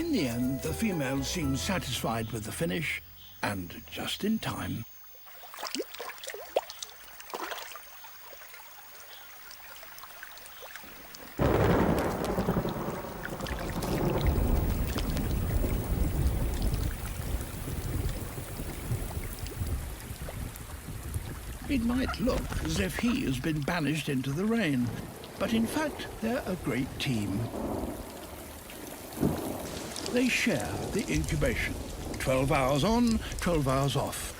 In the end, the female seems satisfied with the finish, and just in time. It might look as if he has been banished into the rain, but in fact they're a great team. They share the incubation, 12 hours on, 12 hours off,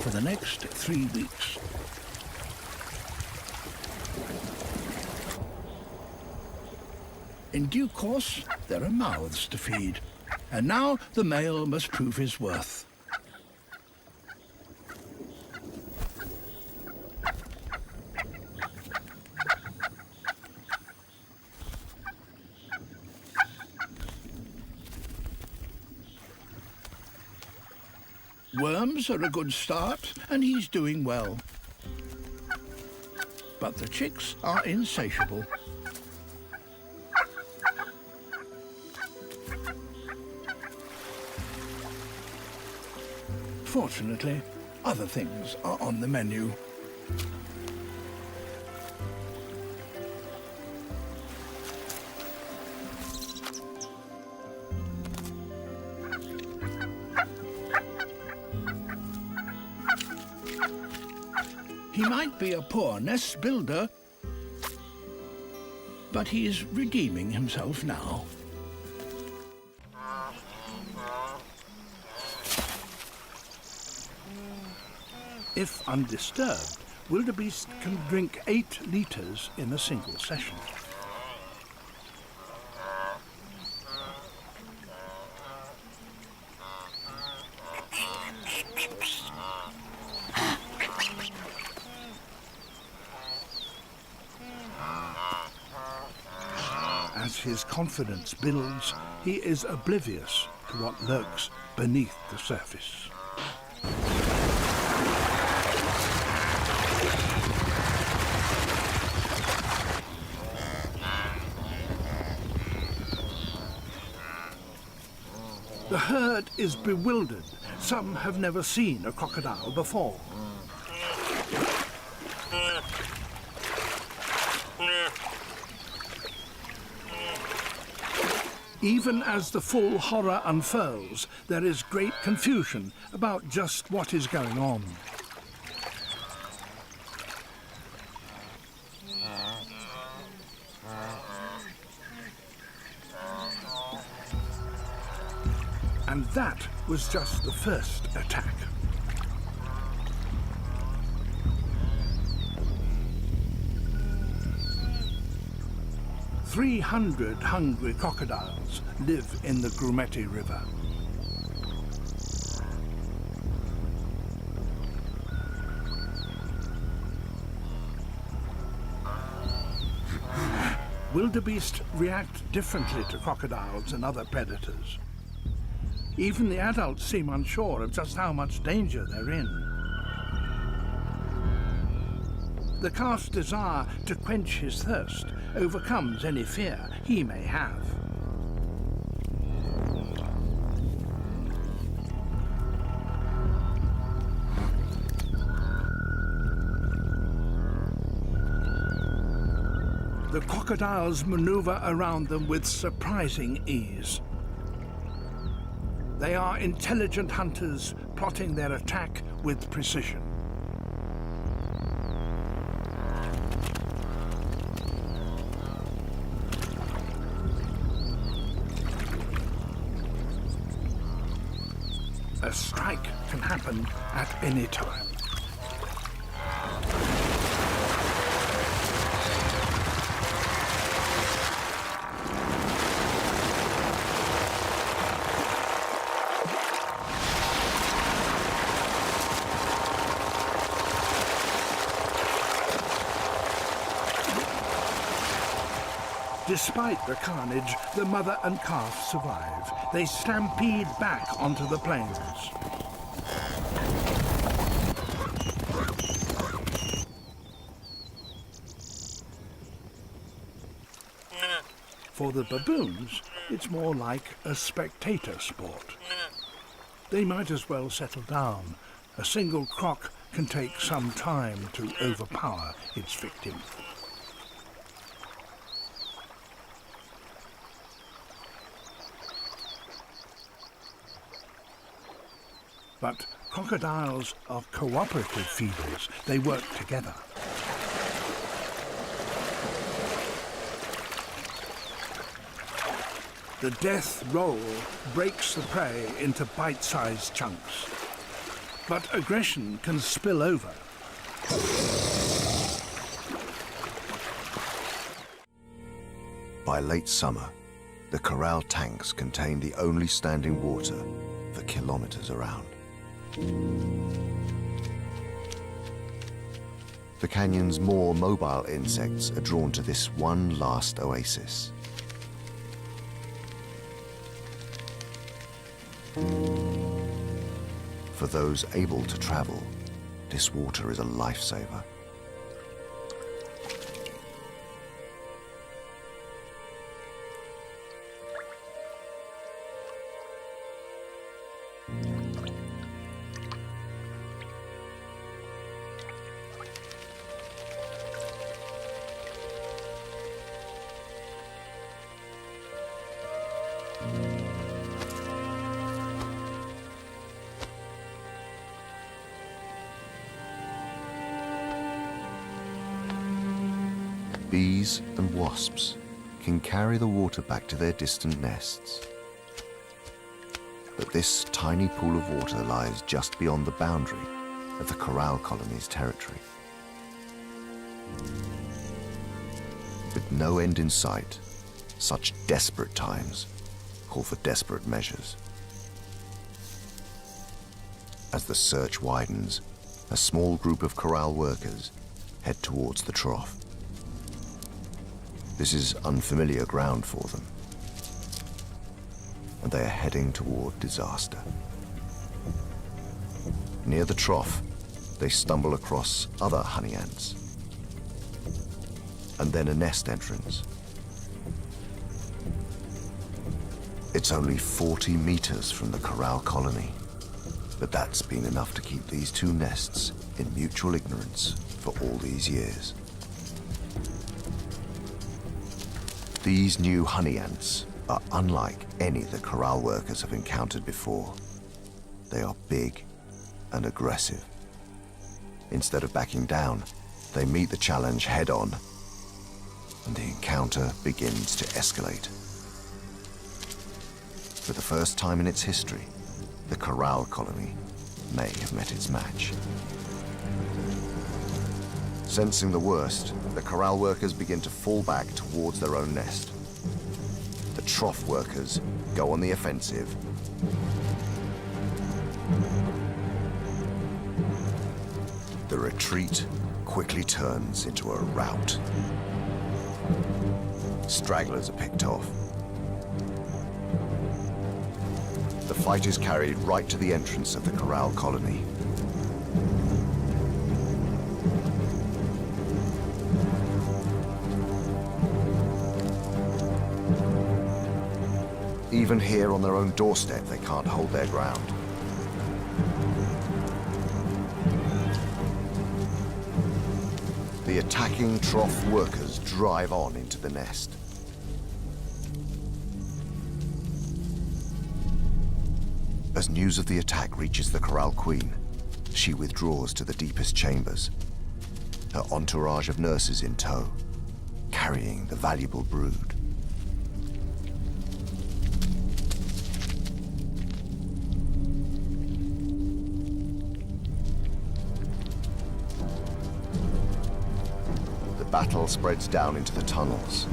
for the next 3 weeks. In due course, there are mouths to feed, and now the male must prove his worth. Worms are a good start, and he's doing well. But the chicks are insatiable. Fortunately, other things are on the menu. He might be a poor nest builder, but he is redeeming himself now. If undisturbed, wildebeest can drink 8 litres in a single session. As his confidence builds, he is oblivious to what lurks beneath the surface. The herd is bewildered. Some have never seen a crocodile before. Even as the full horror unfurls, there is great confusion about just what is going on. And that was just the first attack. "300 hungry crocodiles live in the Grumeti River. Wildebeest react differently to crocodiles and other predators. Even the adults seem unsure of just how much danger they're in. The calf's desire to quench his thirst overcomes any fear he may have. The crocodiles maneuver around them with surprising ease. They are intelligent hunters, plotting their attack with precision. A strike can happen at any time. Despite the carnage, the mother and calf survive. They stampede back onto the plains. For the baboons, it's more like a spectator sport. They might as well settle down. A single croc can take some time to overpower its victim. But crocodiles are cooperative feeders. They work together. The death roll breaks the prey into bite-sized chunks. But aggression can spill over. By late summer, the corral tanks contain the only standing water for kilometers around. The canyon's more mobile insects are drawn to this one last oasis. For those able to travel, this water is a lifesaver. Bees and wasps can carry the water back to their distant nests. But this tiny pool of water lies just beyond the boundary of the corral colony's territory. With no end in sight, such desperate times call for desperate measures. As the search widens, a small group of corral workers head towards the trough. This is unfamiliar ground for them, and they are heading toward disaster. Near the trough, they stumble across other honey ants, and then a nest entrance. It's only 40 meters from the corral colony, but that's been enough to keep these two nests in mutual ignorance for all these years. These new honey ants are unlike any the corral workers have encountered before. They are big and aggressive. Instead of backing down, they meet the challenge head-on, and the encounter begins to escalate. For the first time in its history, the corral colony may have met its match. Sensing the worst, the corral workers begin to fall back towards their own nest. The trough workers go on the offensive. The retreat quickly turns into a rout. Stragglers are picked off. The fight is carried right to the entrance of the corral colony. Even here on their own doorstep, they can't hold their ground. The attacking trough workers drive on into the nest. As news of the attack reaches the corral queen, she withdraws to the deepest chambers, her entourage of nurses in tow, carrying the valuable brood. The battle spreads down into the tunnels.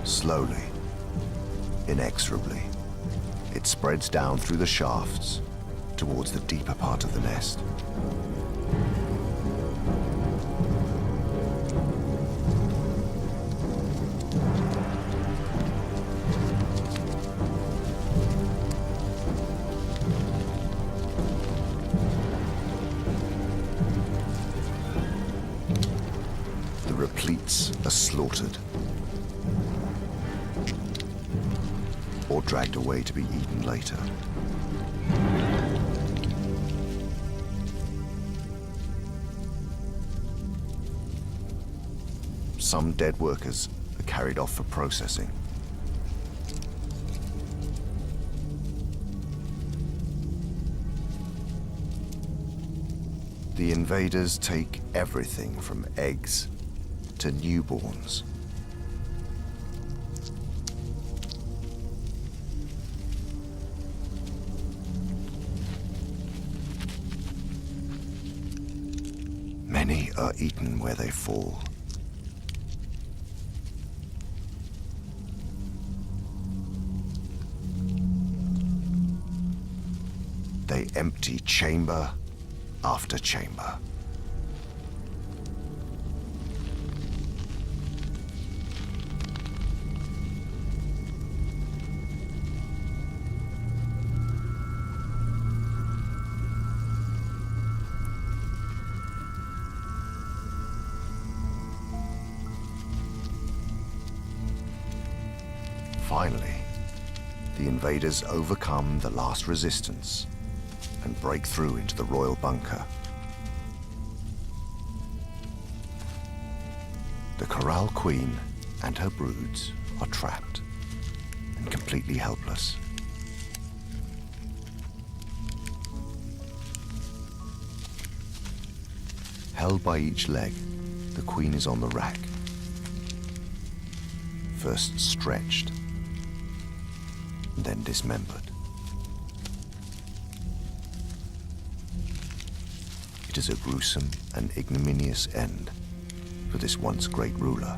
Slowly, inexorably, it spreads down through the shafts towards the deeper part of the nest. are slaughtered or dragged away to be eaten later. Some dead workers are carried off for processing. The invaders take everything from eggs to newborns. Many are eaten where they fall. They empty chamber after chamber. Finally, the invaders overcome the last resistance and break through into the royal bunker. The Corral Queen and her broods are trapped and completely helpless. Held by each leg, the queen is on the rack, first stretched, then dismembered. It is a gruesome and ignominious end for this once great ruler.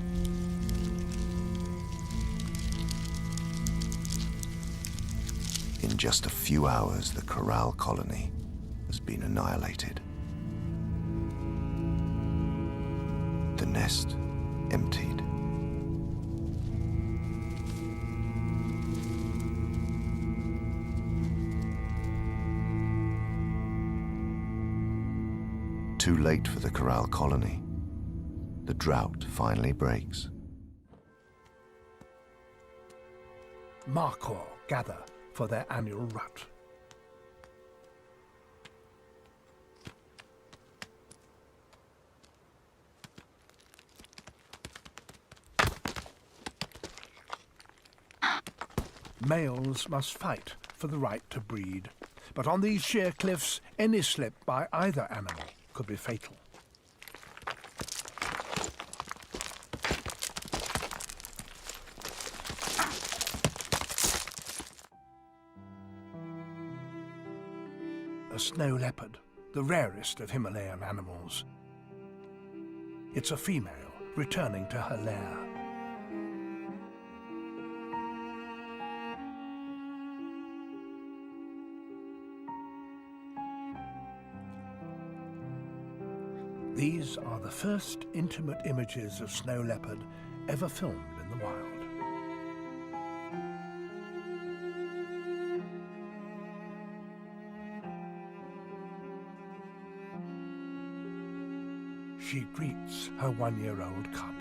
In just a few hours, the Corral colony has been annihilated. The nest emptied. Too late for the Corral colony. The drought finally breaks. Markhor gather for their annual rut. Males must fight for the right to breed, but on these sheer cliffs, any slip by either animal could be fatal. A snow leopard, the rarest of Himalayan animals. It's a female returning to her lair. These are the first intimate images of snow leopard ever filmed in the wild. She greets her one-year-old cub.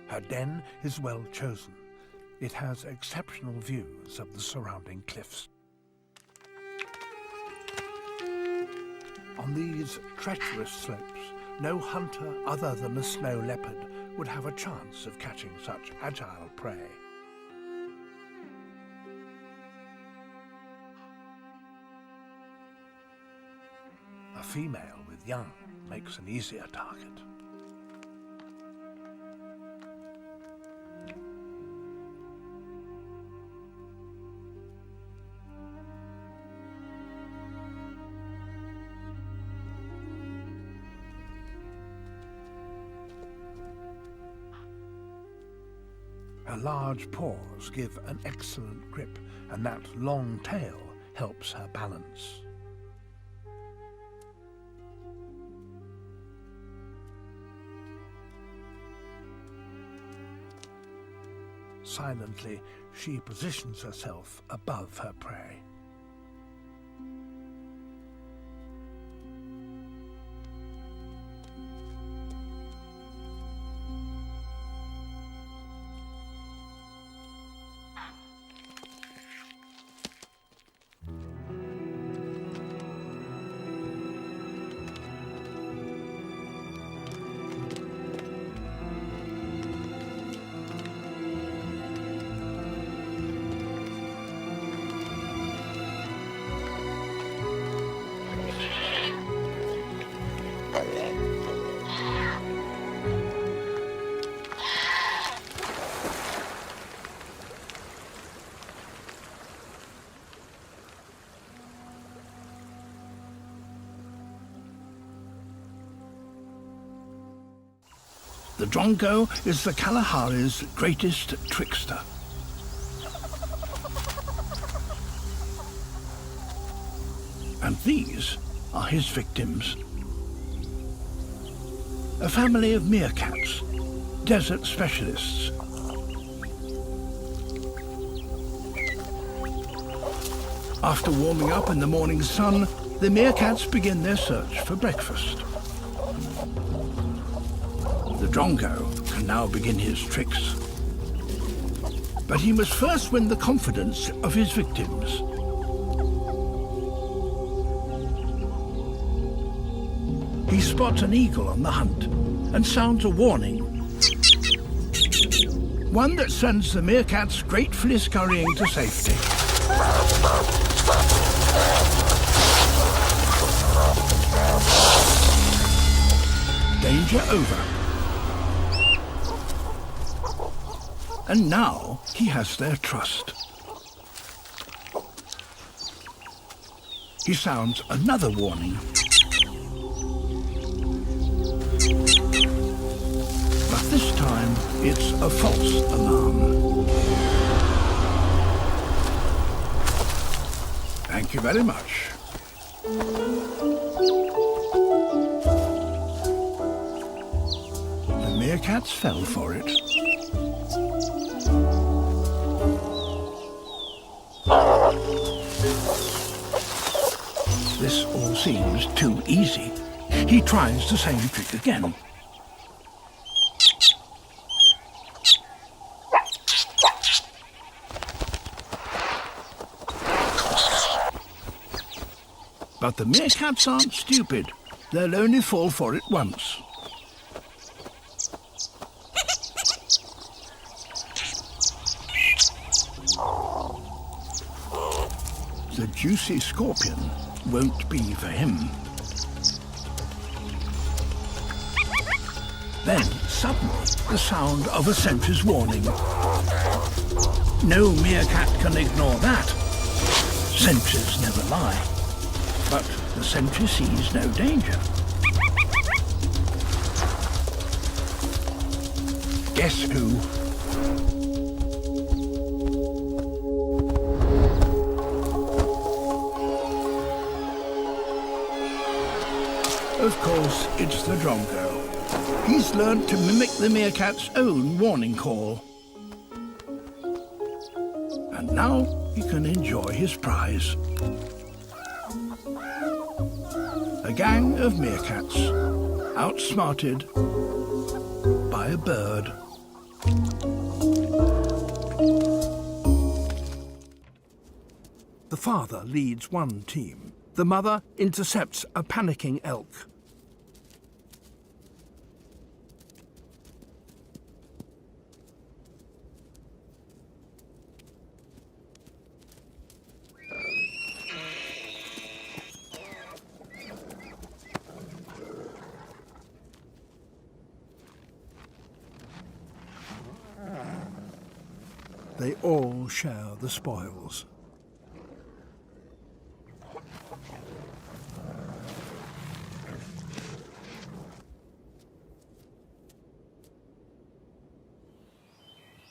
Her den is well chosen. It has exceptional views of the surrounding cliffs. On these treacherous slopes, no hunter other than a snow leopard would have a chance of catching such agile prey. A female with young makes an easier target. Her large paws give an excellent grip, and that long tail helps her balance. Silently, she positions herself above her prey. The Drongo is the Kalahari's greatest trickster. And these are his victims. A family of meerkats, desert specialists. After warming up in the morning sun, the meerkats begin their search for breakfast. The Drongo can now begin his tricks. But he must first win the confidence of his victims. He spots an eagle on the hunt and sounds a warning. One that sends the meerkats gratefully scurrying to safety. Danger over. And now he has their trust. He sounds another warning. But this time it's a false alarm. Thank you very much. The meerkats fell for it. This all seems too easy. He tries the same trick again. But the meerkats aren't stupid. They'll only fall for it once. The juicy scorpion won't be for him. Then, suddenly, the sound of a sentry's warning. No meerkat can ignore that. Sentries never lie. But the sentry sees no danger. Guess who? Of course, it's the Drongo. He's learned to mimic the meerkat's own warning call. And now he can enjoy his prize. A gang of meerkats, outsmarted by a bird. The father leads one team. The mother intercepts a panicking elk. They all share the spoils.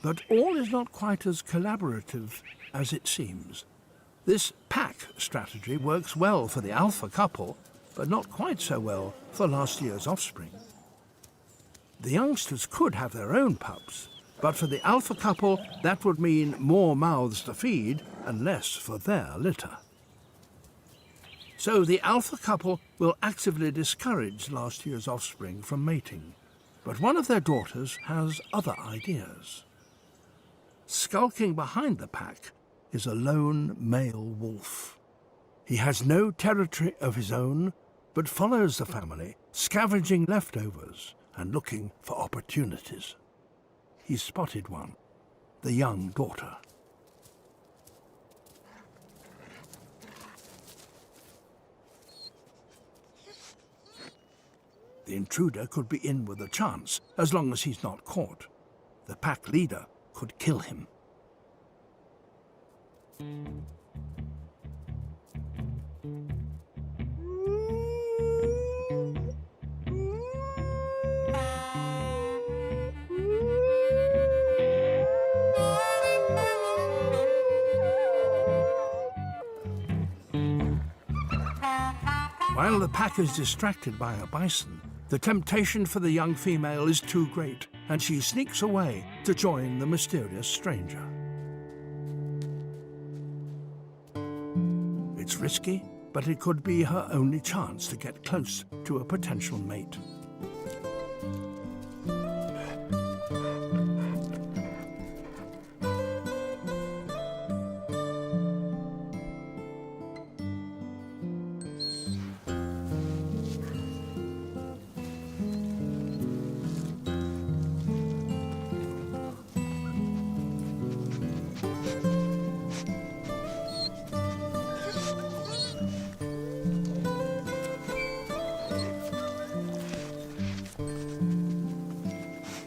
But all is not quite as collaborative as it seems. This pack strategy works well for the alpha couple, but not quite so well for last year's offspring. The youngsters could have their own pups, but for the alpha couple, that would mean more mouths to feed and less for their litter. So the alpha couple will actively discourage last year's offspring from mating. But one of their daughters has other ideas. Skulking behind the pack is a lone male wolf. He has no territory of his own, but follows the family, scavenging leftovers and looking for opportunities. He spotted one, the young daughter. The intruder could be in with a chance, as long as he's not caught. The pack leader could kill him. While the pack is distracted by a bison, the temptation for the young female is too great, and she sneaks away to join the mysterious stranger. It's risky, but it could be her only chance to get close to a potential mate.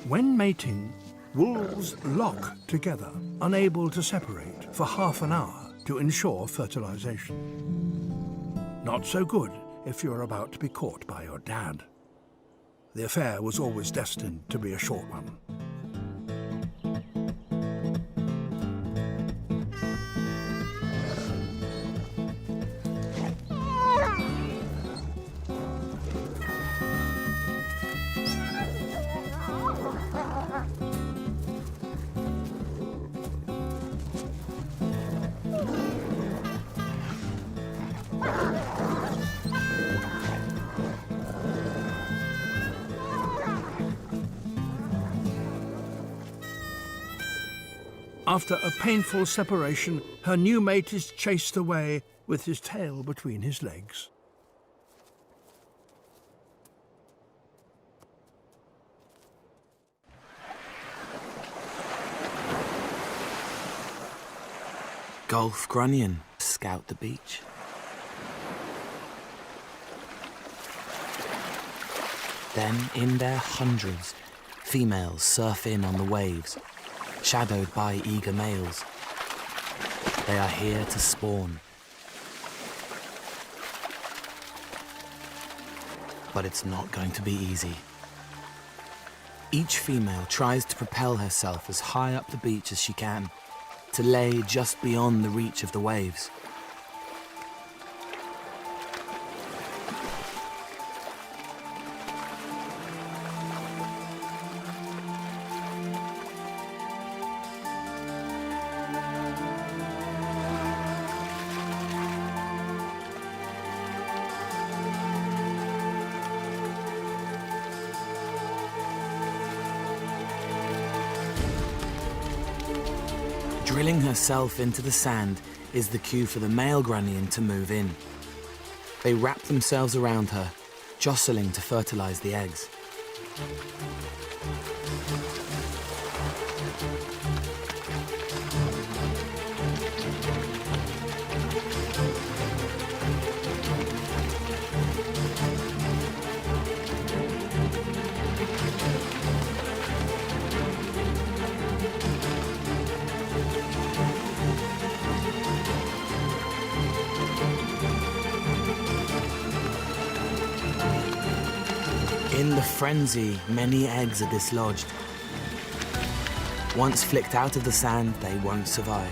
When mating, wolves lock together, unable to separate for half an hour to ensure fertilization. Not so good if you're about to be caught by your dad. The affair was always destined to be a short one. After a painful separation, her new mate is chased away with his tail between his legs. Gulf grunion scout the beach. Then, in their hundreds, females surf in on the waves, shadowed by eager males. They are here to spawn. But it's not going to be easy. Each female tries to propel herself as high up the beach as she can, to lay just beyond the reach of the waves. Drilling herself into the sand is the cue for the male grunion to move in. They wrap themselves around her, jostling to fertilize the eggs. In the frenzy, many eggs are dislodged. Once flicked out of the sand, they won't survive.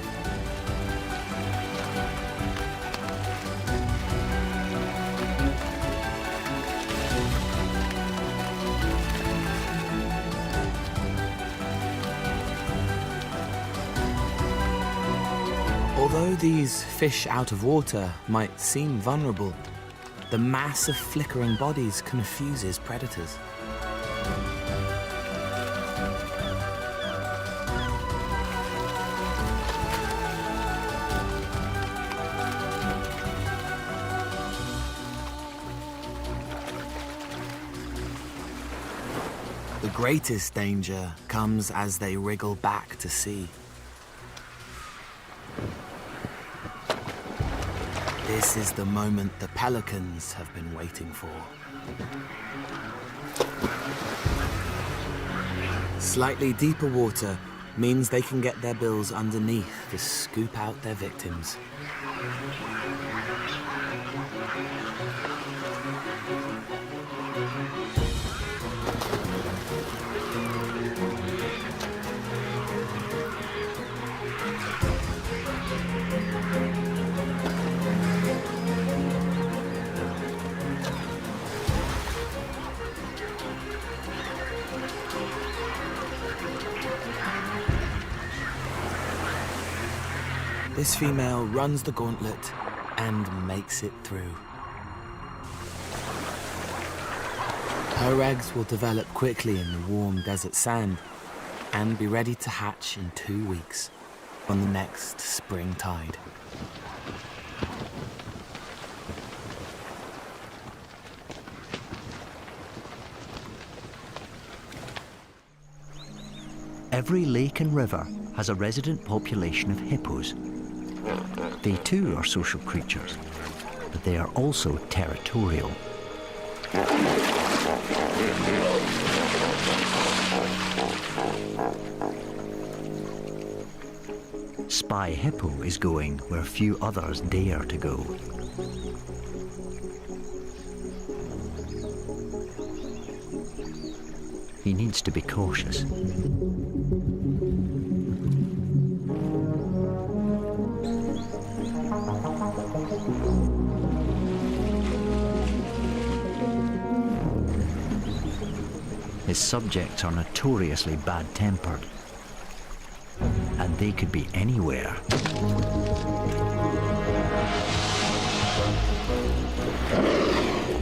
Although these fish out of water might seem vulnerable, the mass of flickering bodies confuses predators. The greatest danger comes as they wriggle back to sea. This is the moment the pelicans have been waiting for. Slightly deeper water means they can get their bills underneath to scoop out their victims. This female runs the gauntlet and makes it through. Her eggs will develop quickly in the warm desert sand and be ready to hatch in 2 weeks on the next spring tide. Every lake and river has a resident population of hippos. They too are social creatures, but they are also territorial. Spy Hippo is going where few others dare to go. He needs to be cautious. His subjects are notoriously bad-tempered, and they could be anywhere.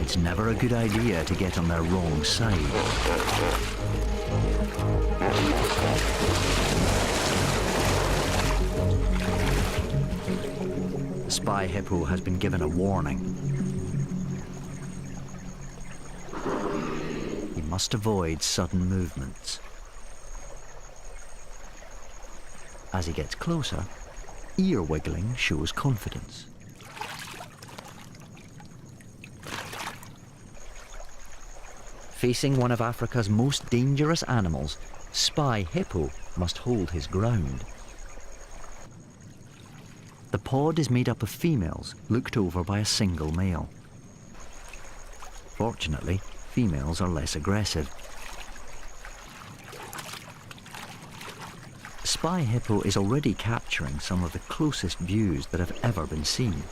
It's never a good idea to get on their wrong side. The Spy Hippo has been given a warning. He must avoid sudden movements. As he gets closer, ear wiggling shows confidence. Facing one of Africa's most dangerous animals, Spy Hippo must hold his ground. The pod is made up of females looked over by a single male. Fortunately, females are less aggressive. Spy Hippo is already capturing some of the closest views that have ever been seen.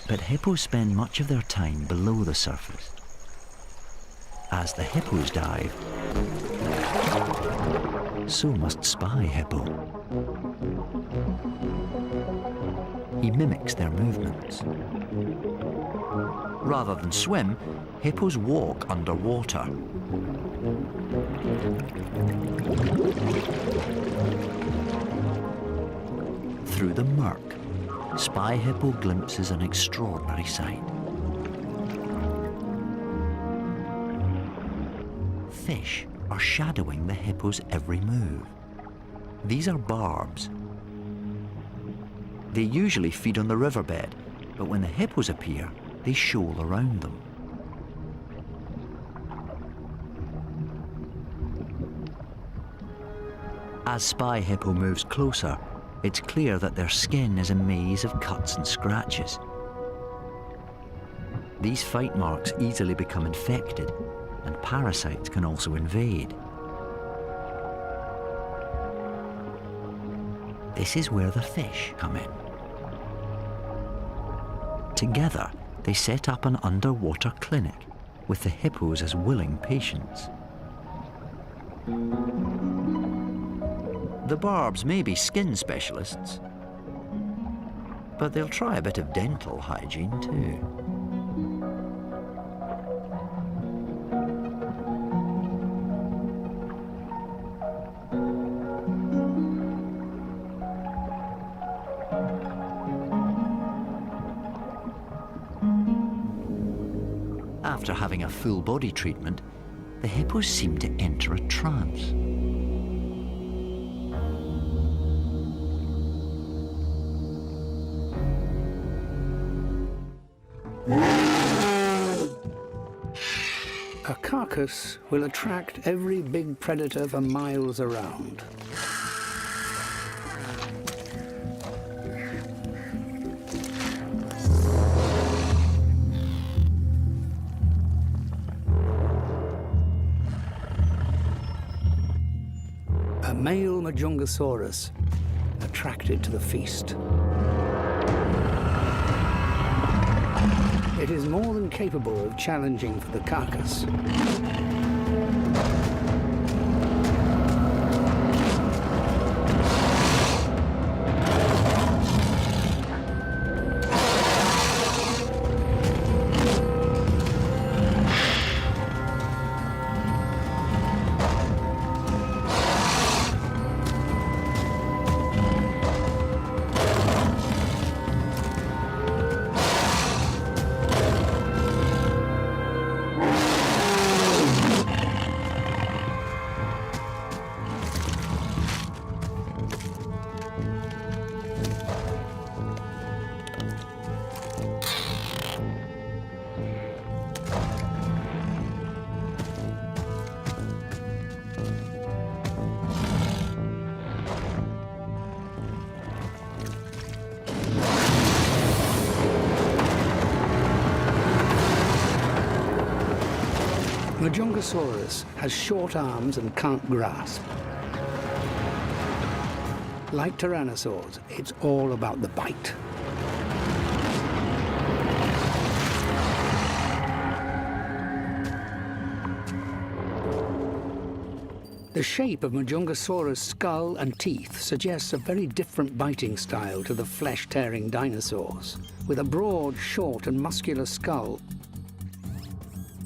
But hippos spend much of their time below the surface. As the hippos dive, so must Spy Hippo. He mimics their movements. Rather than swim, hippos walk underwater. Through the murk, Spy Hippo glimpses an extraordinary sight. Fish are shadowing the hippo's every move. These are barbs. They usually feed on the riverbed, but when the hippos appear, they shoal around them. As Spy Hippo moves closer, it's clear that their skin is a maze of cuts and scratches. These fight marks easily become infected, and parasites can also invade. This is where the fish come in. Together, they set up an underwater clinic with the hippos as willing patients. The barbs may be skin specialists, but they'll try a bit of dental hygiene too. After having a full body treatment, the hippos seem to enter a trance. A carcass will attract every big predator for miles around. A male Majungasaurus attracted to the feast. It is more than capable of challenging for the carcass. Majungasaurus has short arms and can't grasp. Like tyrannosaurs, it's all about the bite. The shape of Majungasaurus' skull and teeth suggests a very different biting style to the flesh-tearing dinosaurs. With a broad, short and muscular skull,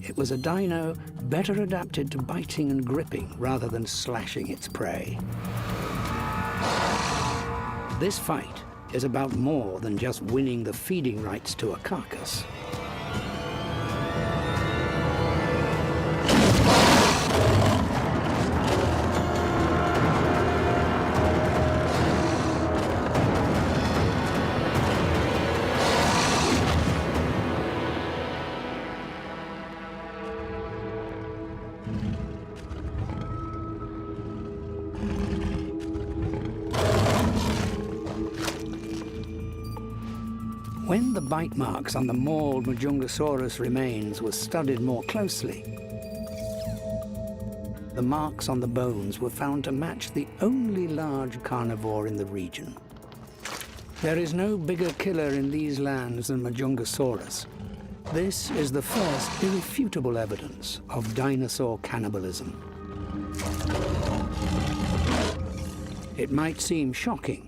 it was a dino better adapted to biting and gripping rather than slashing its prey. This fight is about more than just winning the feeding rights to a carcass. When the bite marks on the mauled Majungasaurus remains were studied more closely, the marks on the bones were found to match the only large carnivore in the region. There is no bigger killer in these lands than Majungasaurus. This is the first irrefutable evidence of dinosaur cannibalism. It might seem shocking,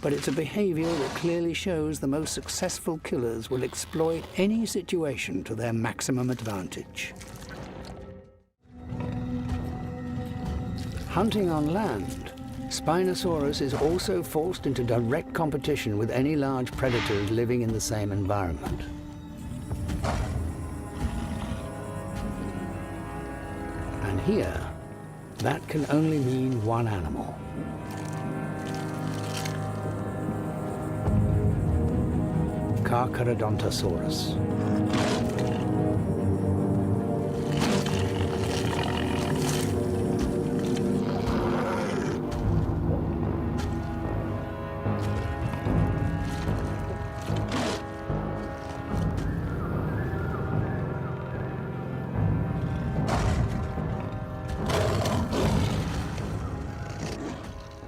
but it's a behavior that clearly shows the most successful killers will exploit any situation to their maximum advantage. Hunting on land, Spinosaurus is also forced into direct competition with any large predators living in the same environment. And here, that can only mean one animal. Carcharodontosaurus.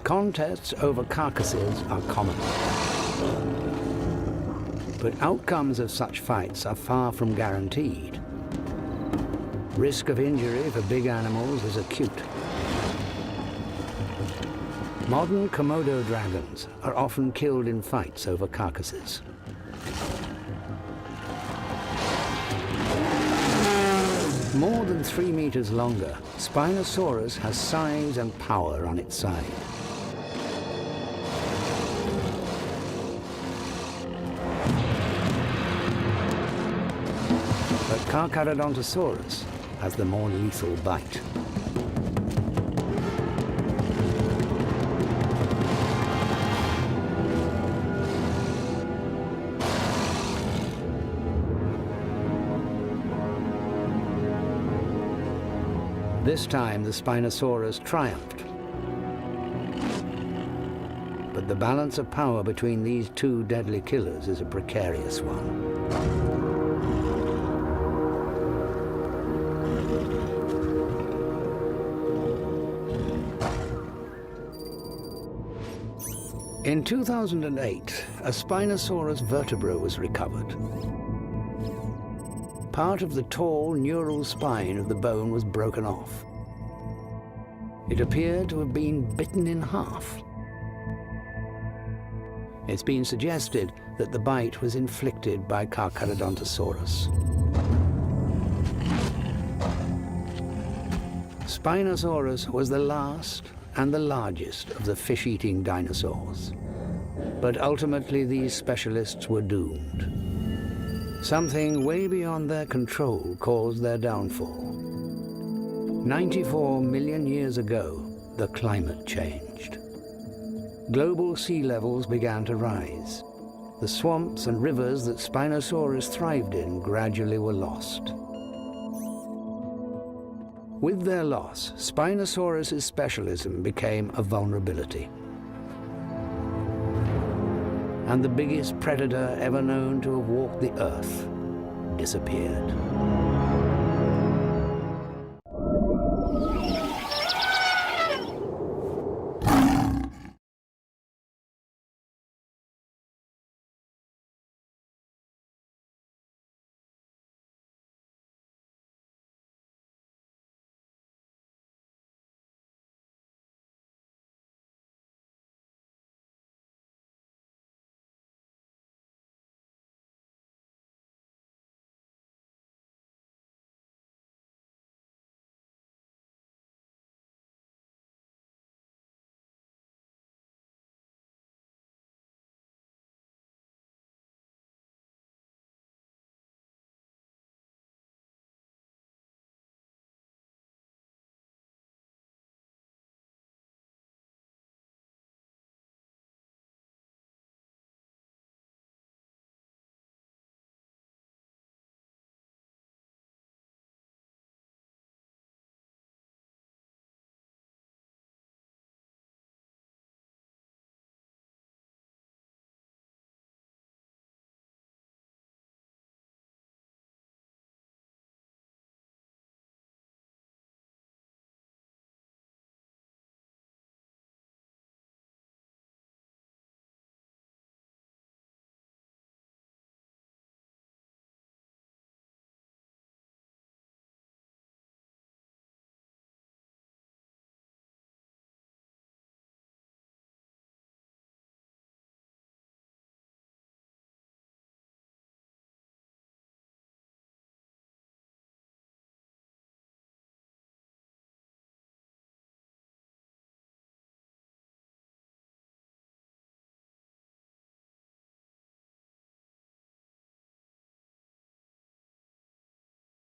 Contests over carcasses are common. But outcomes of such fights are far from guaranteed. Risk of injury for big animals is acute. Modern Komodo dragons are often killed in fights over carcasses. More than 3 meters longer, Spinosaurus has size and power on its side. Carcharodontosaurus has the more lethal bite. This time, the Spinosaurus triumphed. But the balance of power between these two deadly killers is a precarious one. In 2008, a Spinosaurus vertebra was recovered. Part of the tall neural spine of the bone was broken off. It appeared to have been bitten in half. It's been suggested that the bite was inflicted by Carcharodontosaurus. Spinosaurus was the last and the largest of the fish-eating dinosaurs. But ultimately, these specialists were doomed. Something way beyond their control caused their downfall. 94 million years ago, the climate changed. Global sea levels began to rise. The swamps and rivers that Spinosaurus thrived in gradually were lost. With their loss, Spinosaurus's specialism became a vulnerability. And the biggest predator ever known to have walked the earth disappeared.